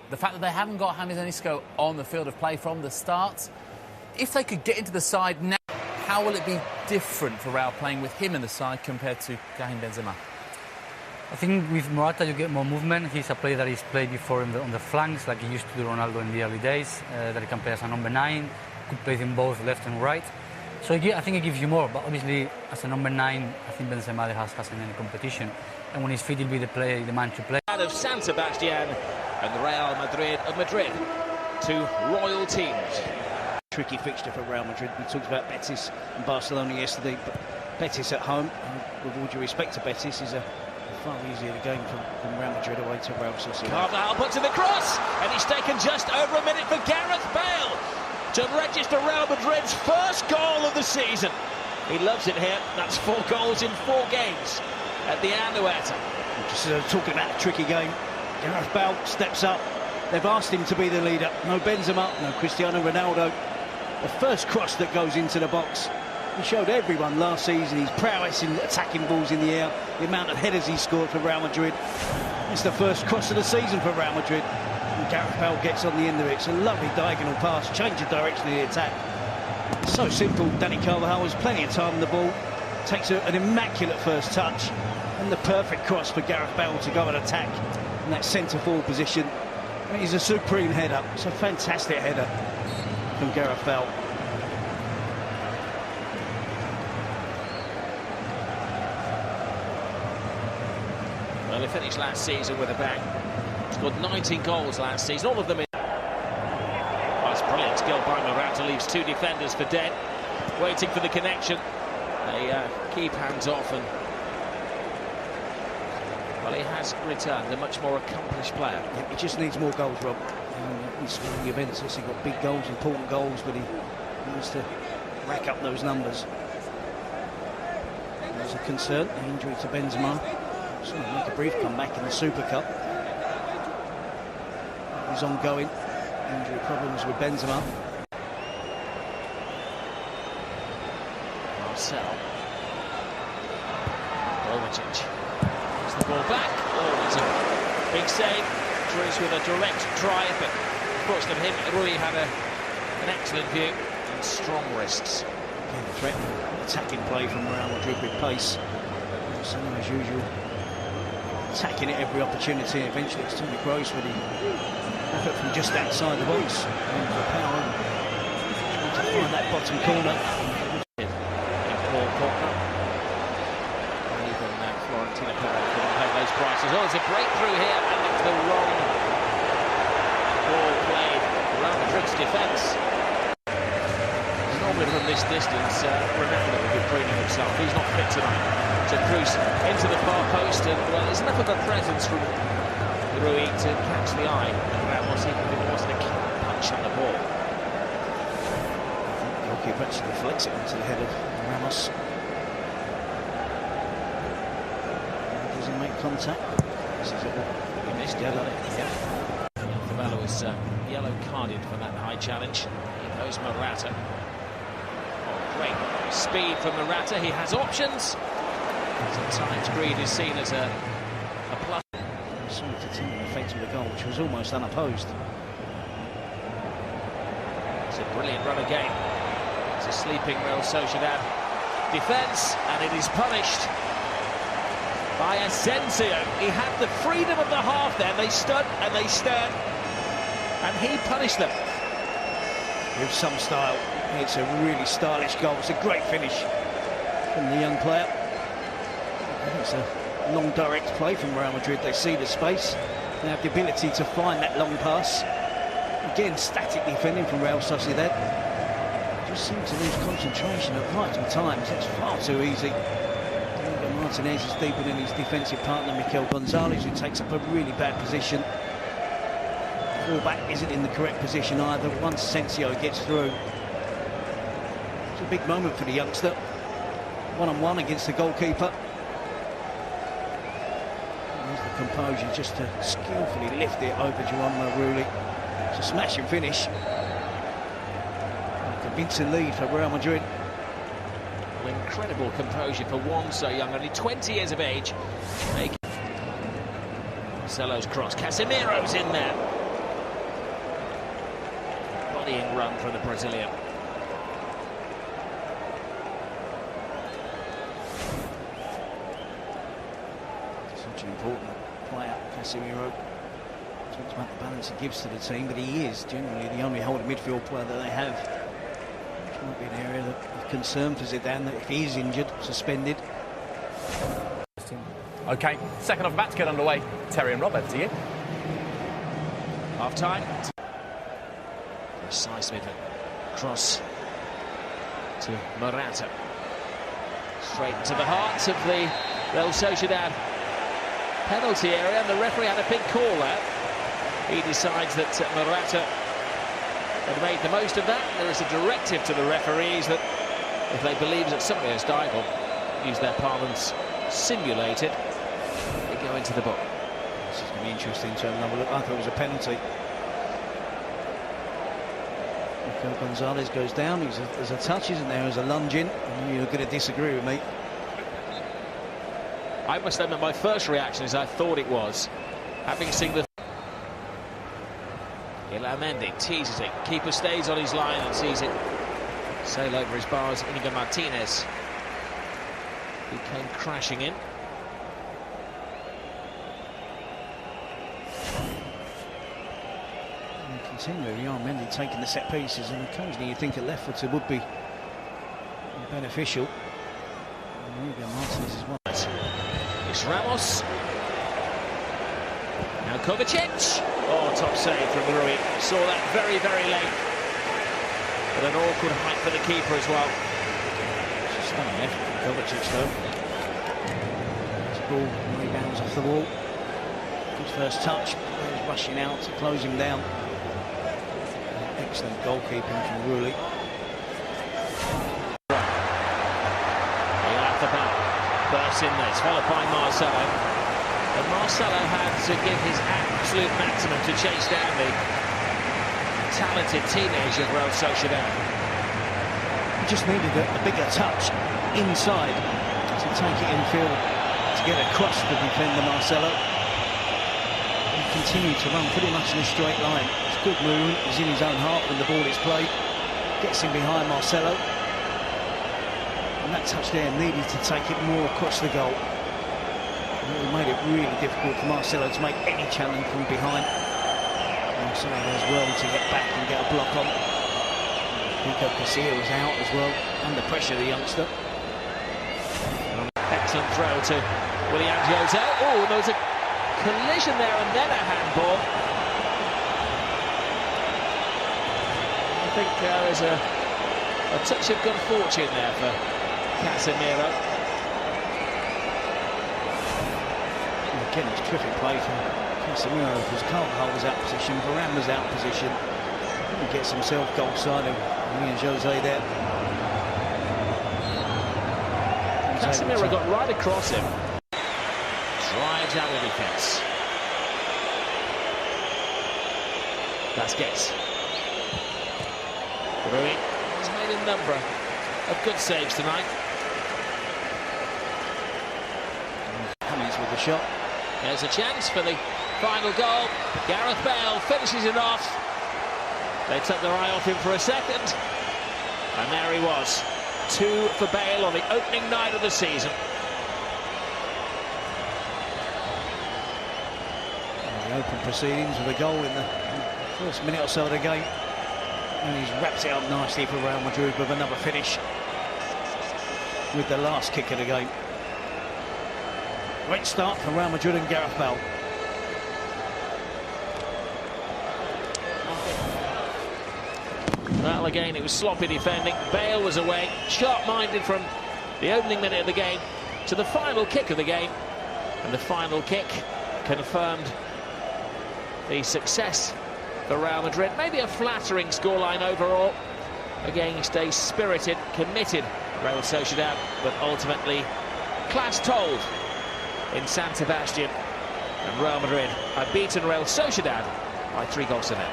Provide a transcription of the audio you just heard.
The fact that they haven't got James Isco on the field of play from the start, if they could get into the side now, how will it be different for Real playing with him in the side compared to Karim Benzema? I think with Morata you get more movement. He's a player that he's played before on the flanks, like he used to do Ronaldo in the early days, that he can play as a number 9, could play in both left and right. So I think it gives you more, but obviously as a number 9, I think Benzema hasn't any competition. And when he's fit, he'll be the man to play. Out of San Sebastian and the Real Madrid of Madrid, two royal teams. Tricky fixture for Real Madrid. We talked about Betis and Barcelona yesterday, but Betis at home, with all due respect to Betis, is a far easier game from Real Madrid away to Real Sociedad. Carvajal puts in the cross, and he's taken just over a minute for Gareth Bale to register Real Madrid's first goal of the season. He loves it here. That's 4 goals in 4 games at the Anoeta. Just talking about a tricky game, Gareth Bale steps up. They've asked him to be the leader. No Benzema, no Cristiano Ronaldo. The first cross that goes into the box. He showed everyone last season his prowess in attacking balls in the air, the amount of headers he scored for Real Madrid. It's the first cross of the season for Real Madrid. And Gareth Bale gets on the end of it. It's a lovely diagonal pass, change the direction of the attack. It's so simple. Dani Carvajal has plenty of time on the ball, takes an immaculate first touch, and the perfect cross for Gareth Bale to go and attack in that centre-forward position. He's a supreme header. It's a fantastic header from Gareth Bale. Well, he finished last season with a bang. Scored 19 goals last season, all of them in. Oh, it's brilliant skill by Morata, leaves 2 defenders for dead, waiting for the connection. They keep hands off, and well, he has returned a much more accomplished player. Yeah, he just needs more goals, Rob. He's Juventus, he got big goals, important goals, but he needs to rack up those numbers. There's a concern, the injury to Benzema. So make a brief comeback in the Super Cup. He's ongoing. Injury problems with Benzema. Marcel. Kovacic. Gets the ball back. Oh, it's a big save. Drews with a direct drive, but unfortunately him, Rui had an excellent view and strong wrists. Again, threat, attacking play from Real Madrid with pace. So as usual, attacking at every opportunity. Eventually it's Toni Kroos with the effort from just outside the box. And for power, trying to find that bottom corner. Paul Pogba. Even Florentina couldn't pay those prices. Oh, there's a breakthrough here, and it's the wrong ball played. Real Madrid's defence. Normally from this distance, Ronaldo would be preening himself. He's not fit tonight. To Kroos into the far post, and well, there's enough of a presence from Rui to catch the eye. Ramos, even if it wasn't a punch on the ball. The goalkeeper actually deflects it onto the head of Ramos. Does he make contact? This is it. He missed it, didn't he? Yeah. Fabello was yellow carded for that high challenge. Here goes Morata. Oh, great speed from Morata. He has options. Sometimes greed is seen as a plus. Sorry to tell the effect of the goal, which was almost unopposed. It's a brilliant run again. It's a sleeping Real Sociedad defence, and it is punished by Asensio. He had the freedom of the half there. They stood and they stared, and he punished them. With some style. It's a really stylish goal. It's a great finish from the young player. It's a long direct play from Real Madrid. They see the space. They have the ability to find that long pass. Again, static defending from Real Sociedad. Just seem to lose concentration at vital times. It's far too easy. Martinez is deeper than his defensive partner, Mikel Gonzalez, who takes up a really bad position. Fullback isn't in the correct position either. Once Asensio gets through, it's a big moment for the youngster. One-on-one against the goalkeeper. Composure just to skillfully lift it over Joan Maruli. It's a smashing finish. A convincing lead for Real Madrid. Well, incredible composure for one so young, only 20 years of age. Marcelo's cross, Casemiro's in there. rallying run from the Brazilian. Such an important player, Casemiro. Talks about the balance he gives to the team, but he is generally the only holding midfield player that they have. Which might be an area of concern for Zidane, that if he is injured, suspended. OK, second half about to get underway. Terry and Rob, over to you. Half-time. Precisely the cross to Morata. Straight into the heart of the Real Sociedad penalty area, and the referee had a big call there. He decides that Morata had made the most of that. There is a directive to the referees that if they believe that somebody has died, or use their parlance, simulated, they go into the book. This is going to be interesting to have another look. I thought it was a penalty. Gonzalez goes down. There's a touch, isn't there? There's a lunge in. I know you're going to disagree with me. I must admit, my first reaction is I thought it was. Having seen the... Mendy teases it. Keeper stays on his line and sees it sail over his bars. Inigo Martinez, who came crashing in. Continually, Mendy taking the set pieces, and occasionally you think a left-footer would be beneficial. Inigo Martinez is one. It's Ramos. Now Kovacic. Oh, top save from Rui. Saw that very, very late. But an awkward height for the keeper as well. It's a stunning effort from Kovacic, though. This ball rebounds off the wall. Good first touch. He's rushing out to close him down. Excellent goalkeeping from Rui. He'll have the back. Bursts in there. It's followed by Marcelo. And Marcelo had to give his absolute maximum to chase down the talented teenager of Real Sociedad. He just needed a bigger touch inside to take it infield, to get across the defender Marcelo. He continued to run pretty much in a straight line. It's good movement. He's in his own half when the ball is played. Gets him behind Marcelo. And that touch there needed to take it more across the goal. It made it really difficult for Marcelo to make any challenge from behind. Marcelo as well to get back and get a block on. Pico Casilla was out as well, under pressure, the youngster. Excellent throw to Willian Jose. Oh, there was a collision there and then a handball. I think there is a touch of good fortune there for Casemiro. Again, it's terrific play from Casemiro, because Carvajal was out of position, Varane was out of position. He gets himself goal side of Willian Jose there. Casemiro got right across him. Drives out the defence. Vasquez. Rui has made a number of good saves tonight. Cummings with the shot. There's a chance for the final goal. Gareth Bale finishes it off. They took their eye off him for a second, and there he was. 2 for Bale on the opening night of the season. The open proceedings with a goal in the first minute or so of the game. And he's wrapped it up nicely for Real Madrid with another finish with the last kick of the game. Great start for Real Madrid and Gareth Bale. Well, again, it was sloppy defending. Bale was away, sharp-minded from the opening minute of the game to the final kick of the game. And the final kick confirmed the success for Real Madrid. Maybe a flattering scoreline overall. Against a spirited, committed Real Sociedad, but ultimately class told in San Sebastian, and Real Madrid have beaten Real Sociedad by 3 goals to 0.